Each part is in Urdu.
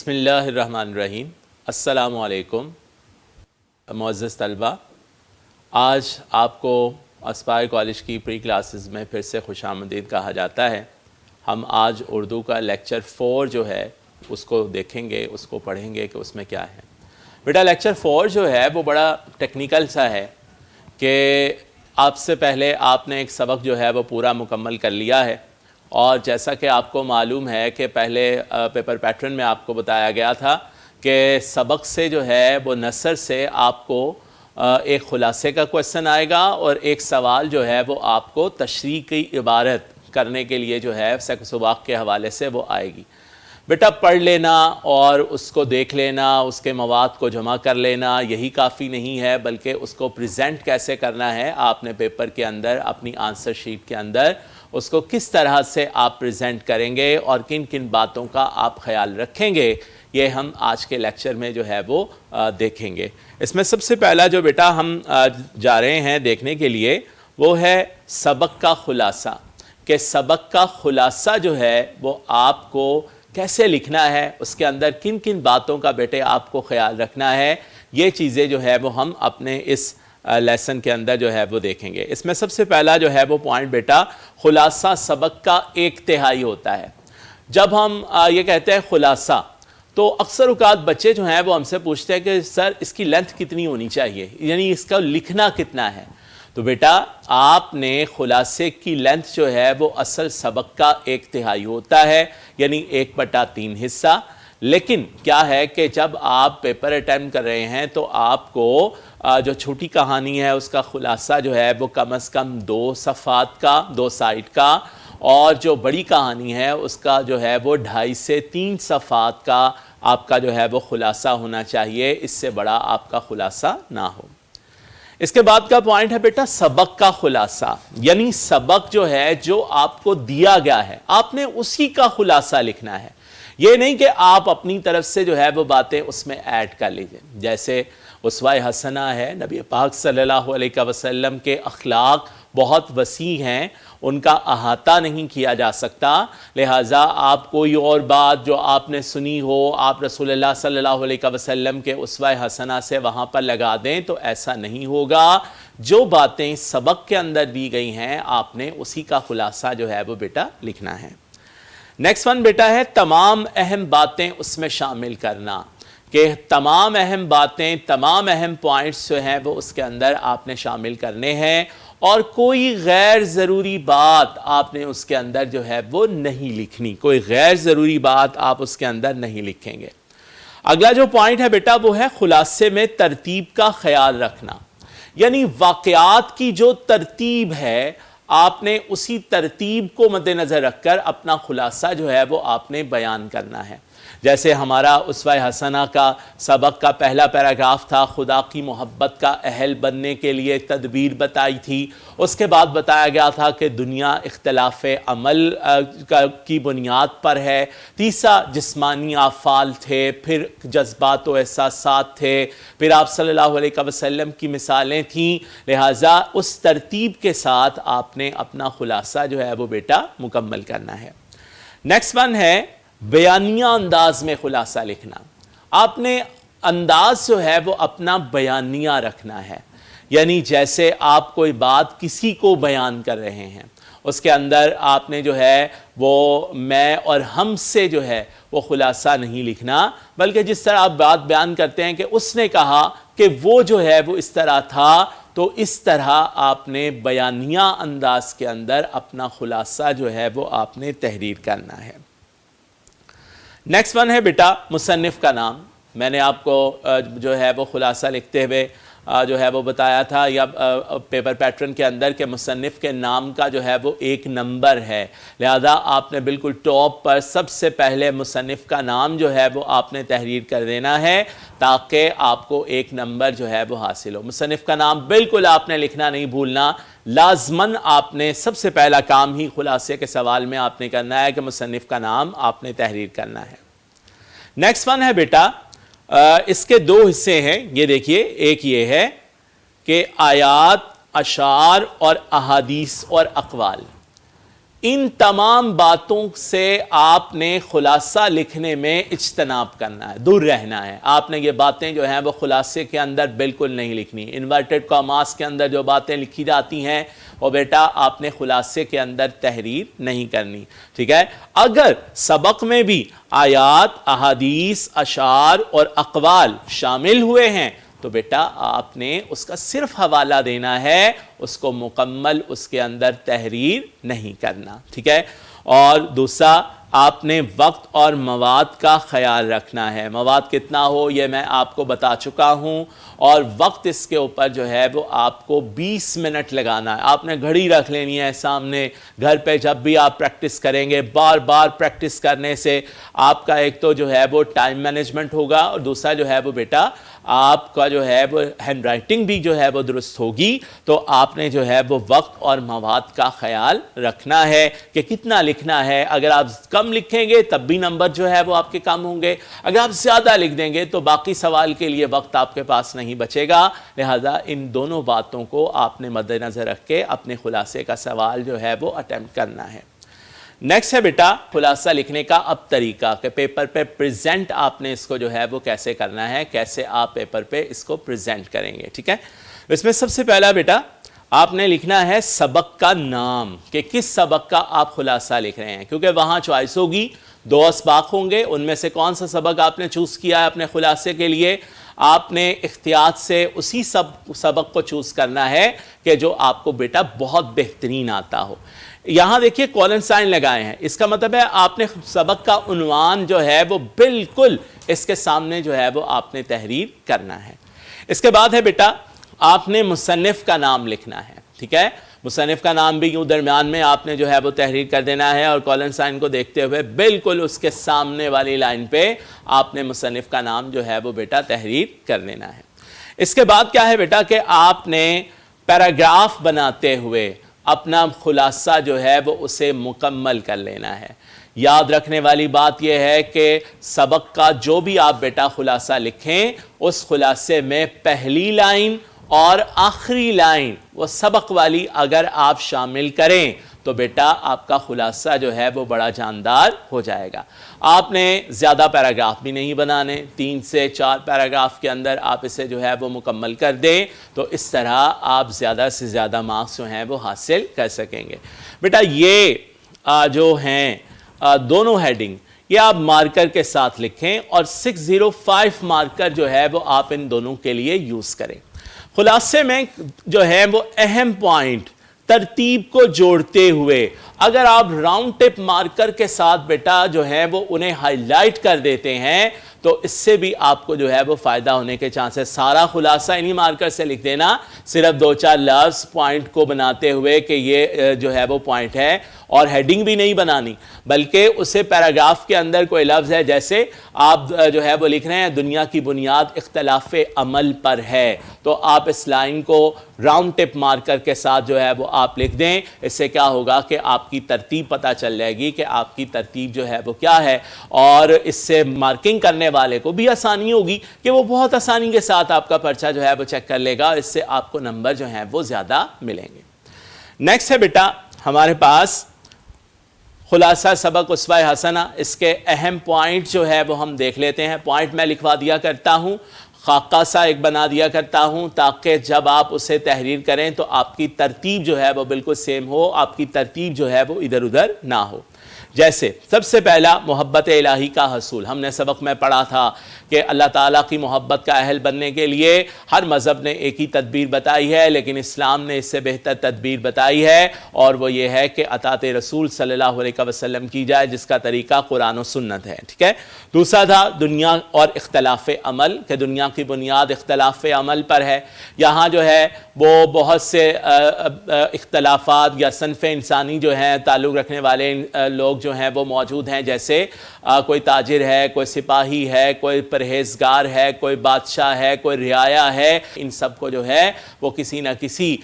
بسم اللہ الرحمن الرحیم۔ السلام علیکم معزز طلبہ، آج آپ کو اسپائر کالج کی پری کلاسز میں پھر سے خوش آمدید کہا جاتا ہے۔ ہم آج اردو کا لیکچر 4 جو ہے اس کو دیکھیں گے، اس کو پڑھیں گے کہ اس میں کیا ہے۔ بیٹا لیکچر 4 جو ہے وہ بڑا ٹیکنیکل سا ہے کہ آپ سے پہلے آپ نے ایک سبق جو ہے وہ پورا مکمل کر لیا ہے، اور جیسا کہ آپ کو معلوم ہے کہ پہلے پیپر پیٹرن میں آپ کو بتایا گیا تھا کہ سبق سے جو ہے وہ نثر سے آپ کو ایک خلاصے کا کویسچن آئے گا، اور ایک سوال جو ہے وہ آپ کو تشریح کی عبارت کرنے کے لیے جو ہے سیکو سباق کے حوالے سے وہ آئے گی۔ بیٹا پڑھ لینا اور اس کو دیکھ لینا، اس کے مواد کو جمع کر لینا یہی کافی نہیں ہے، بلکہ اس کو پریزنٹ کیسے کرنا ہے آپ نے پیپر کے اندر، اپنی آنسر شیٹ کے اندر اس کو کس طرح سے آپ پریزنٹ کریں گے اور کن کن باتوں کا آپ خیال رکھیں گے، یہ ہم آج کے لیکچر میں جو ہے وہ دیکھیں گے۔ اس میں سب سے پہلا جو بیٹا ہم جا رہے ہیں دیکھنے کے لیے وہ ہے سبق کا خلاصہ، کہ سبق کا خلاصہ جو ہے وہ آپ کو کیسے لکھنا ہے، اس کے اندر کن کن باتوں کا بیٹے آپ کو خیال رکھنا ہے، یہ چیزیں جو ہے وہ ہم اپنے اس لیسن کے اندر جو ہے وہ دیکھیں گے۔ اس میں سب سے پہلا جو ہے وہ پوائنٹ بیٹا خلاصہ سبق کا 1/3 ہوتا ہے۔ جب ہم یہ کہتے ہیں خلاصہ تو اکثر اوقات بچے جو ہیں وہ ہم سے پوچھتے ہیں کہ سر اس کی لینتھ کتنی ہونی چاہیے، یعنی اس کا لکھنا کتنا ہے۔ تو بیٹا آپ نے خلاصے کی لینتھ جو ہے وہ اصل سبق کا 1/3 ہوتا ہے، یعنی 1/3 حصہ۔ لیکن کیا ہے کہ جب آپ پیپر اٹیمپٹ کر رہے ہیں تو آپ کو جو چھوٹی کہانی ہے اس کا خلاصہ جو ہے وہ کم از کم 2 صفحات کا، 2 سائٹ کا، اور جو بڑی کہانی ہے اس کا جو ہے وہ 2.5 سے 3 صفحات کا آپ کا جو ہے وہ خلاصہ ہونا چاہیے، اس سے بڑا آپ کا خلاصہ نہ ہو۔ اس کے بعد کا پوائنٹ ہے بیٹا سبق کا خلاصہ، یعنی سبق جو ہے جو آپ کو دیا گیا ہے آپ نے اسی کا خلاصہ لکھنا ہے۔ یہ نہیں کہ آپ اپنی طرف سے جو ہے وہ باتیں اس میں ایڈ کر لیجئے۔ جیسے اسوہ حسنہ ہے، نبی پاک صلی اللہ علیہ وسلم کے اخلاق بہت وسیع ہیں، ان کا احاطہ نہیں کیا جا سکتا، لہٰذا آپ کوئی اور بات جو آپ نے سنی ہو آپ رسول اللہ صلی اللہ علیہ وسلم کے اسوہ حسنہ سے وہاں پر لگا دیں تو ایسا نہیں ہوگا۔ جو باتیں سبق کے اندر دی گئی ہیں آپ نے اسی کا خلاصہ جو ہے وہ بیٹا لکھنا ہے۔ نیکسٹ ون بیٹا ہے تمام اہم باتیں اس میں شامل کرنا، کہ تمام اہم باتیں، تمام اہم پوائنٹس جو ہیں وہ اس کے اندر آپ نے شامل کرنے ہیں، اور کوئی غیر ضروری بات آپ نے اس کے اندر جو ہے وہ نہیں لکھنی، کوئی غیر ضروری بات آپ اس کے اندر نہیں لکھیں گے۔ اگلا جو پوائنٹ ہے بیٹا وہ ہے خلاصے میں ترتیب کا خیال رکھنا، یعنی واقعات کی جو ترتیب ہے آپ نے اسی ترتیب کو مد نظر رکھ کر اپنا خلاصہ جو ہے وہ آپ نے بیان کرنا ہے۔ جیسے ہمارا اسوہ حسنہ کا سبق کا پہلا پیراگراف تھا خدا کی محبت کا اہل بننے کے لیے تدبیر بتائی تھی، اس کے بعد بتایا گیا تھا کہ دنیا اختلاف عمل کی بنیاد پر ہے، تیسرا جسمانی افعال تھے، پھر جذبات و احساسات تھے، پھر آپ صلی اللہ علیہ وسلم کی مثالیں تھیں، لہٰذا اس ترتیب کے ساتھ آپ نے اپنا خلاصہ جو ہے وہ بیٹا مکمل کرنا ہے۔ نیکسٹ ون ہے بیانیہ انداز میں خلاصہ لکھنا۔ آپ نے انداز جو ہے وہ اپنا بیانیہ رکھنا ہے، یعنی جیسے آپ کوئی بات کسی کو بیان کر رہے ہیں اس کے اندر آپ نے جو ہے وہ میں اور ہم سے جو ہے وہ خلاصہ نہیں لکھنا، بلکہ جس طرح آپ بات بیان کرتے ہیں کہ اس نے کہا کہ وہ جو ہے وہ اس طرح تھا، تو اس طرح آپ نے بیانیہ انداز کے اندر اپنا خلاصہ جو ہے وہ آپ نے تحریر کرنا ہے۔ نیکسٹ ون ہے بیٹا مصنف کا نام۔ میں نے آپ کو جو ہے وہ خلاصہ لکھتے ہوئے جو ہے وہ بتایا تھا یا پیپر پیٹرن کے اندر کہ مصنف کے نام کا جو ہے وہ 1 نمبر ہے، لہذا آپ نے بالکل ٹاپ پر سب سے پہلے مصنف کا نام جو ہے وہ آپ نے تحریر کر دینا ہے تاکہ آپ کو 1 نمبر جو ہے وہ حاصل ہو۔ مصنف کا نام بالکل آپ نے لکھنا نہیں بھولنا، لازماً آپ نے سب سے پہلا کام ہی خلاصے کے سوال میں آپ نے کرنا ہے کہ مصنف کا نام آپ نے تحریر کرنا ہے۔ نیکسٹ ون ہے بیٹا اس کے 2 حصے ہیں، یہ دیکھیے، ایک یہ ہے کہ آیات، اشعار اور احادیث اور اقوال، ان تمام باتوں سے آپ نے خلاصہ لکھنے میں اجتناب کرنا ہے، دور رہنا ہے۔ آپ نے یہ باتیں جو ہیں وہ خلاصے کے اندر بالکل نہیں لکھنی۔ انورٹڈ کاماس کے اندر جو باتیں لکھی جاتی ہیں وہ بیٹا آپ نے خلاصے کے اندر تحریر نہیں کرنی، ٹھیک ہے۔ اگر سبق میں بھی آیات، احادیث، اشعار اور اقوال شامل ہوئے ہیں تو بیٹا آپ نے اس کا صرف حوالہ دینا ہے، اس کو مکمل اس کے اندر تحریر نہیں کرنا، ٹھیک ہے۔ اور دوسرا، آپ نے وقت اور مواد کا خیال رکھنا ہے۔ مواد کتنا ہو یہ میں آپ کو بتا چکا ہوں، اور وقت اس کے اوپر جو ہے وہ آپ کو 20 منٹ لگانا ہے۔ آپ نے گھڑی رکھ لینی ہے سامنے، گھر پہ جب بھی آپ پریکٹس کریں گے، بار بار پریکٹس کرنے سے آپ کا ایک تو جو ہے وہ ٹائم مینجمنٹ ہوگا، اور دوسرا جو ہے وہ بیٹا آپ کا جو ہے وہ ہینڈ رائٹنگ بھی جو ہے وہ درست ہوگی۔ تو آپ نے جو ہے وہ وقت اور مواد کا خیال رکھنا ہے کہ کتنا لکھنا ہے۔ اگر آپ کم لکھیں گے تب بھی نمبر جو ہے وہ آپ کے کم ہوں گے، اگر آپ زیادہ لکھ دیں گے تو باقی سوال کے لیے وقت آپ کے پاس نہیں بچے گا۔ لہذا ان دونوں باتوں کو آپ نے مد نظر رکھ کے اپنے خلاصے کا سوال جو ہے وہ اٹیمپٹ کرنا ہے۔ نیکسٹ ہے بیٹا خلاصہ لکھنے کا اب طریقہ، کہ پیپر پہ پریزنٹ آپ نے اس کو جو ہے وہ کیسے کرنا ہے، کیسے آپ پیپر پہ اس کو پریزنٹ کریں گے، ٹھیک ہے۔ اس میں سب سے پہلا بیٹا آپ نے لکھنا ہے سبق کا نام، کہ کس سبق کا آپ خلاصہ لکھ رہے ہیں، کیونکہ وہاں چوائس ہوگی، 2 اسباق ہوں گے، ان میں سے کون سا سبق آپ نے چوز کیا ہے اپنے خلاصے کے لیے۔ آپ نے احتیاط سے اسی سبق کو چوز کرنا ہے کہ جو آپ کو بیٹا بہت بہترین آتا ہو۔ یہاں دیکھیے کولن سائن لگائے ہیں، اس کا مطلب ہے آپ نے سبق کا عنوان جو ہے وہ بالکل اس کے سامنے جو ہے وہ آپ نے تحریر کرنا ہے۔ اس کے بعد ہے بیٹا آپ نے مصنف کا نام لکھنا ہے، ٹھیک ہے۔ مصنف کا نام بھی یوں درمیان میں آپ نے جو ہے وہ تحریر کر دینا ہے، اور کولن سائن کو دیکھتے ہوئے بالکل اس کے سامنے والی لائن پہ آپ نے مصنف کا نام جو ہے وہ بیٹا تحریر کر دینا ہے۔ اس کے بعد کیا ہے بیٹا کہ آپ نے پیراگراف بناتے ہوئے اپنا خلاصہ جو ہے وہ اسے مکمل کر لینا ہے۔ یاد رکھنے والی بات یہ ہے کہ سبق کا جو بھی آپ بیٹا خلاصہ لکھیں، اس خلاصے میں پہلی لائن اور آخری لائن وہ سبق والی اگر آپ شامل کریں تو بیٹا آپ کا خلاصہ جو ہے وہ بڑا جاندار ہو جائے گا۔ آپ نے زیادہ پیراگراف بھی نہیں بنانے، 3 سے 4 پیراگراف کے اندر آپ اسے جو ہے وہ مکمل کر دیں، تو اس طرح آپ زیادہ سے زیادہ مارکس جو ہیں وہ حاصل کر سکیں گے۔ بیٹا یہ جو ہیں دونوں ہیڈنگ یہ آپ مارکر کے ساتھ لکھیں، اور 605 مارکر جو ہے وہ آپ ان دونوں کے لیے یوز کریں۔ خلاصے میں جو ہے وہ اہم پوائنٹ ترتیب کو جوڑتے ہوئے اگر آپ راؤنڈ ٹپ مارکر کے ساتھ بیٹا جو ہے وہ انہیں ہائی لائٹ کر دیتے ہیں تو اس سے بھی آپ کو جو ہے وہ فائدہ ہونے کے چانس ہے۔ سارا خلاصہ انہی مارکر سے لکھ دینا، صرف 2-4 لفظ پوائنٹ کو بناتے ہوئے کہ یہ جو ہے وہ پوائنٹ ہے، اور ہیڈنگ بھی نہیں بنانی، بلکہ اسے پیراگراف کے اندر کوئی لفظ ہے، جیسے آپ جو ہے وہ لکھ رہے ہیں دنیا کی بنیاد اختلاف عمل پر ہے، تو آپ اس لائن کو راؤنڈ ٹپ مارکر کے ساتھ جو ہے وہ آپ لکھ دیں۔ اس سے کیا ہوگا کہ آپ کی ترتیب پتہ چل جائے گی کہ آپ کی ترتیب جو ہے وہ کیا ہے، اور اس سے مارکنگ کرنے والے کو بھی آسانی ہوگی کہ وہ بہت آسانی کے ساتھ آپ کا پرچہ جو ہے وہ چیک کر لے گا، اس سے آپ کو نمبر جو ہیں وہ زیادہ ملیں گے۔ نیکسٹ ہے بیٹا ہمارے پاس خلاصہ سبق اسوہ حسنہ، اس کے اہم پوائنٹ جو ہے وہ ہم دیکھ لیتے ہیں۔ پوائنٹ میں لکھوا دیا کرتا ہوں، خاکہ سا ایک بنا دیا کرتا ہوں، تاکہ جب آپ اسے تحریر کریں تو آپ کی ترتیب جو ہے وہ بالکل سیم ہو، آپ کی ترتیب جو ہے وہ ادھر ادھر نہ ہو۔ جیسے سب سے پہلا محبت الہی کا حصول، ہم نے سبق میں پڑھا تھا کہ اللہ تعالیٰ کی محبت کا اہل بننے کے لیے ہر مذہب نے ایک ہی تدبیر بتائی ہے، لیکن اسلام نے اس سے بہتر تدبیر بتائی ہے، اور وہ یہ ہے کہ اطاعت رسول صلی اللہ علیہ وسلم کی جائے، جس کا طریقہ قرآن و سنت ہے، ٹھیک ہے۔ دوسرا تھا دنیا اور اختلاف عمل، کہ دنیا کی بنیاد اختلاف عمل پر ہے۔ یہاں جو ہے وہ بہت سے اختلافات یا صنف انسانی جو ہیں تعلق رکھنے والے لوگ جو ہیں وہ موجود ہیں، جیسے کوئی تاجر ہے، کوئی سپاہی ہے، کوئی پرہیزگار ہے، کوئی بادشاہ ہے، کوئی رعایا ہے، ان سب کو جو ہے وہ کسی نہ کسی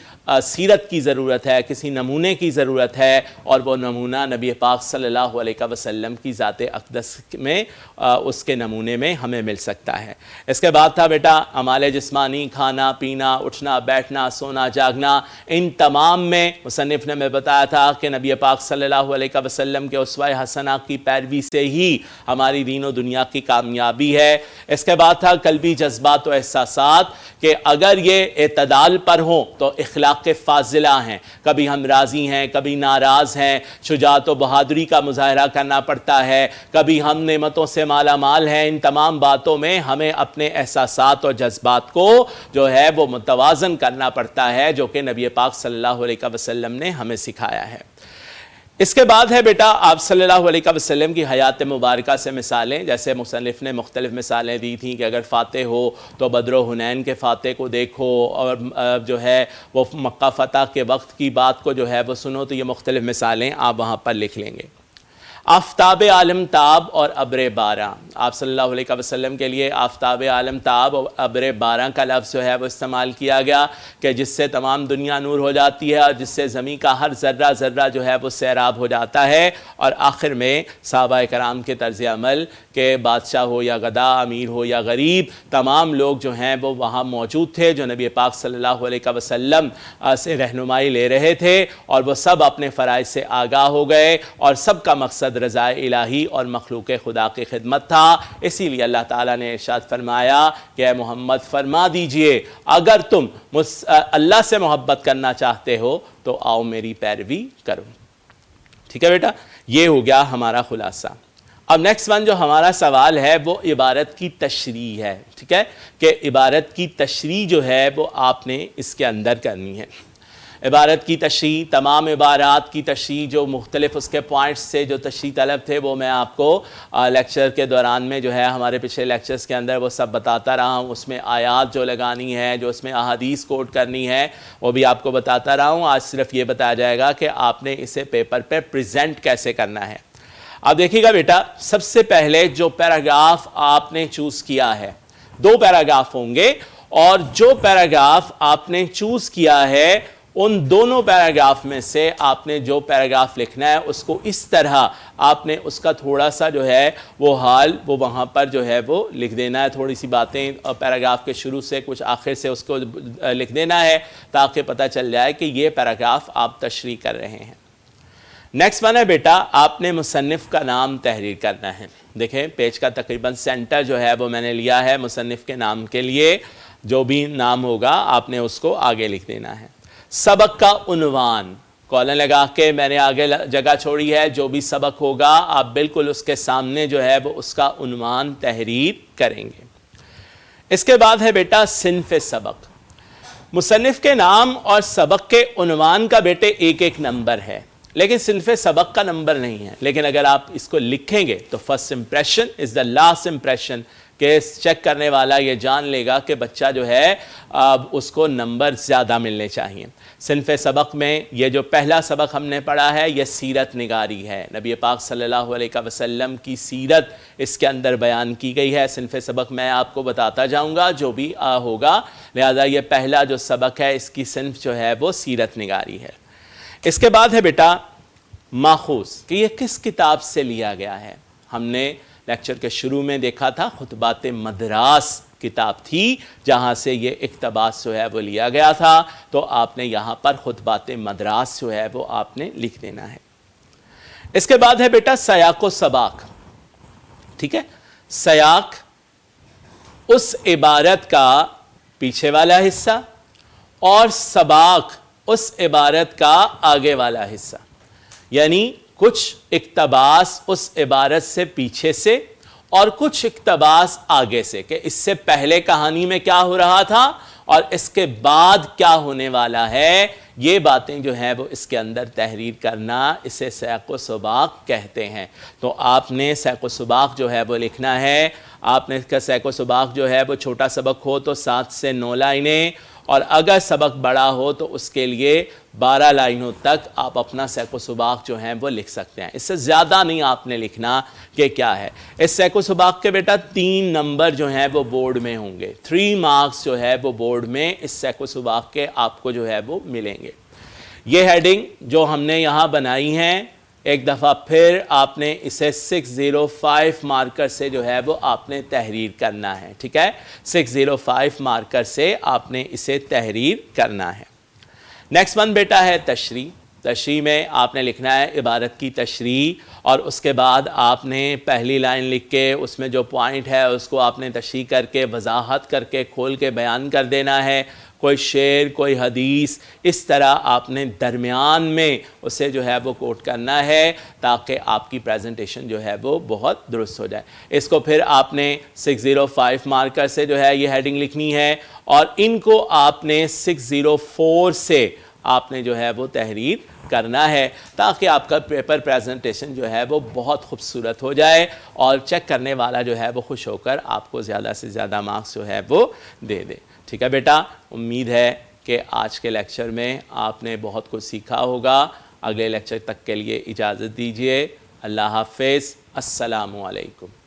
سیرت کی ضرورت ہے، کسی نمونے کی ضرورت ہے، اور وہ نمونہ نبی پاک صلی اللہ علیہ وسلم کی ذات اقدس میں اس کے نمونے میں ہمیں مل سکتا ہے۔ اس کے بعد تھا بیٹا اعمال جسمانی، کھانا پینا، اٹھنا بیٹھنا، سونا جاگنا، ان تمام میں مصنف نے میں بتایا تھا کہ نبی پاک صلی اللہ علیہ وسلم کے اسوہ حسنہ کی پیروی سے ہی ہماری دین و دنیا کی کامیابی ہے۔ اس کے بعد تھا قلبی جذبات و احساسات، کہ اگر یہ اعتدال پر ہوں تو اخلاق فاضلہ ہیں، کبھی ہم راضی ہیں، کبھی ناراض ہیں، شجاعت و بہادری کا مظاہرہ کرنا پڑتا ہے، کبھی ہم نعمتوں سے مالا مال ہیں۔ ان تمام باتوں میں ہمیں اپنے احساسات اور جذبات کو جو ہے وہ متوازن کرنا پڑتا ہے، جو کہ نبی پاک صلی اللہ علیہ وسلم نے ہمیں سکھایا ہے۔ اس کے بعد ہے بیٹا آپ صلی اللہ علیہ وسلم کی حیات مبارکہ سے مثالیں، جیسے مصنف نے مختلف مثالیں دی تھیں کہ اگر فاتح ہو تو بدر و حنین کے فاتح کو دیکھو، اور جو ہے وہ مکہ فتح کے وقت کی بات کو جو ہے وہ سنو، تو یہ مختلف مثالیں آپ وہاں پر لکھ لیں گے۔ آفتاب عالم تاب اور ابر باراں، آپ صلی اللہ علیہ وسلم کے لیے آفتاب عالم تاب اور ابر باراں کا لفظ جو ہے وہ استعمال کیا گیا، کہ جس سے تمام دنیا نور ہو جاتی ہے، اور جس سے زمین کا ہر ذرہ ذرہ جو ہے وہ سیراب ہو جاتا ہے۔ اور آخر میں صحابہ کرام کے طرز عمل، کہ بادشاہ ہو یا گدا، امیر ہو یا غریب، تمام لوگ جو ہیں وہ وہاں موجود تھے جو نبی پاک صلی اللہ علیہ وسلم سے رہنمائی لے رہے تھے، اور وہ سب اپنے فرائض سے آگاہ ہو گئے، اور سب کا مقصد رضا الہی اور مخلوق خدا کی خدمت تھا۔ اسی لیے اللہ تعالیٰ نے ارشاد فرمایا کہ اے محمد فرما دیجئے اگر تم اللہ سے محبت کرنا چاہتے ہو تو آؤ میری پیروی کرو۔ ٹھیک ہے بیٹا، یہ ہو گیا ہمارا خلاصہ۔ اب نیکسٹ ون جو ہمارا سوال ہے وہ عبارت کی تشریح ہے، ٹھیک ہے، کہ عبارت کی تشریح جو ہے وہ آپ نے اس کے اندر کرنی ہے۔ عبارت کی تشریح، تمام عبارات کی تشریح، جو مختلف اس کے پوائنٹس سے جو تشریح طلب تھے وہ میں آپ کو لیکچر کے دوران میں جو ہے ہمارے پچھلے لیکچرز کے اندر وہ سب بتاتا رہا ہوں۔ اس میں آیات جو لگانی ہے، جو اس میں احادیث کوٹ کرنی ہے، وہ بھی آپ کو بتاتا رہا ہوں۔ آج صرف یہ بتایا جائے گا کہ آپ نے اسے پیپر پہ پریزنٹ کیسے کرنا ہے۔ اب دیکھیے گا بیٹا، سب سے پہلے جو پیراگراف آپ نے چوز کیا ہے، 2 پیراگراف ہوں گے، اور جو پیراگراف آپ نے چوز کیا ہے ان دونوں پیراگراف میں سے آپ نے جو پیراگراف لکھنا ہے اس کو اس طرح آپ نے اس کا تھوڑا سا جو ہے وہ حال وہ وہاں پر جو ہے وہ لکھ دینا ہے، تھوڑی سی باتیں پیراگراف کے شروع سے کچھ آخر سے اس کو لکھ دینا ہے، تاکہ پتہ چل جائے کہ یہ پیراگراف آپ تشریح کر رہے ہیں۔ نیکسٹ ون ہے بیٹا، آپ نے مصنف کا نام تحریر کرنا ہے۔ دیکھیں پیج کا تقریباً سینٹر جو ہے وہ میں نے لیا ہے مصنف کے نام کے لیے، جو بھی نام ہوگا آپ نے اس کو آگے لکھ دینا ہے۔ سبق کا عنوان، کالن لگا کے میں نے آگے جگہ چھوڑی ہے، جو بھی سبق ہوگا آپ بالکل اس کے سامنے جو ہے وہ اس کا عنوان تحریر کریں گے۔ اس کے بعد ہے بیٹا صنف سبق۔ مصنف کے نام اور سبق کے عنوان کا بیٹے ایک ایک نمبر ہے، لیکن صنف سبق کا نمبر نہیں ہے، لیکن اگر آپ اس کو لکھیں گے تو first impression is the last impression, کہ چیک کرنے والا یہ جان لے گا کہ بچہ جو ہے اس کو نمبر زیادہ ملنے چاہیے۔ صنف سبق میں یہ جو پہلا سبق ہم نے پڑھا ہے یہ سیرت نگاری ہے، نبی پاک صلی اللہ علیہ وسلم کی سیرت اس کے اندر بیان کی گئی ہے۔ صنف سبق میں آپ کو بتاتا جاؤں گا جو بھی ہوگا، لہذا یہ پہلا جو سبق ہے اس کی صنف جو ہے وہ سیرت نگاری ہے۔ اس کے بعد ہے بیٹا ماخوذ، کہ یہ کس کتاب سے لیا گیا ہے۔ ہم نے لیکچر کے شروع میں دیکھا تھا خطبات مدراس کتاب تھی جہاں سے یہ اقتباس جو ہے وہ لیا گیا تھا، تو آپ نے یہاں پر خطبات مدراس جو ہے وہ آپ نے لکھ دینا ہے۔ اس کے بعد ہے بیٹا سیاق و سباق، ٹھیک ہے، سیاق اس عبارت کا پیچھے والا حصہ اور سباق اس عبارت کا آگے والا حصہ، یعنی کچھ اقتباس اس عبارت سے پیچھے سے اور کچھ اقتباس آگے سے، کہ اس سے پہلے کہانی میں کیا ہو رہا تھا اور اس کے بعد کیا ہونے والا ہے، یہ باتیں جو ہیں وہ اس کے اندر تحریر کرنا، اسے سیاق و سباق کہتے ہیں۔ تو آپ نے سیاق و سباق جو ہے وہ لکھنا ہے۔ آپ نے اس کا سیاق و سباق جو ہے وہ چھوٹا سبق ہو تو 7 سے 9 لائنیں، اور اگر سبق بڑا ہو تو اس کے لیے 12 لائنوں تک آپ اپنا سیکو سباق جو ہیں وہ لکھ سکتے ہیں. اس سے زیادہ نہیں آپ نے لکھنا کہ کیا ہے. اس سیکو سباق کے بیٹا 3 نمبر جو ہیں وہ بورڈ میں ہوں گے. 3 مارکس جو ہے وہ بورڈ میں اس سیکو سباق کے آپ کو جو ہے وہ ملیں گے. یہ ہیڈنگ جو ہم نے یہاں بنائی ہیں ایک دفعہ پھر آپ نے اسے 605 مارکر سے جو ہے وہ آپ نے تحریر کرنا ہے. ٹھیک ہے, 605 مارکر سے آپ نے اسے تحریر کرنا ہے. نیکسٹ ون بیٹا ہے تشریح. تشریح میں آپ نے لکھنا ہے عبارت کی تشریح, اور اس کے بعد آپ نے پہلی لائن لکھ کے اس میں جو پوائنٹ ہے اس کو آپ نے تشریح کر کے وضاحت کر کے کھول کے بیان کر دینا ہے. کوئی شعر, کوئی حدیث, اس طرح آپ نے درمیان میں اسے جو ہے وہ کوٹ کرنا ہے تاکہ آپ کی پریزنٹیشن جو ہے وہ بہت درست ہو جائے. اس کو پھر آپ نے 605 مارکر سے جو ہے یہ ہیڈنگ لکھنی ہے, اور ان کو آپ نے 604 سے آپ نے جو ہے وہ تحریر کرنا ہے تاکہ آپ کا پیپر پریزنٹیشن جو ہے وہ بہت خوبصورت ہو جائے اور چیک کرنے والا جو ہے وہ خوش ہو کر آپ کو زیادہ سے زیادہ مارکس جو ہے وہ دے دے. ٹھیک ہے بیٹا, امید ہے کہ آج کے لیکچر میں آپ نے بہت کچھ سیکھا ہوگا. اگلے لیکچر تک کے لیے اجازت دیجیے. اللہ حافظ. السلام علیکم.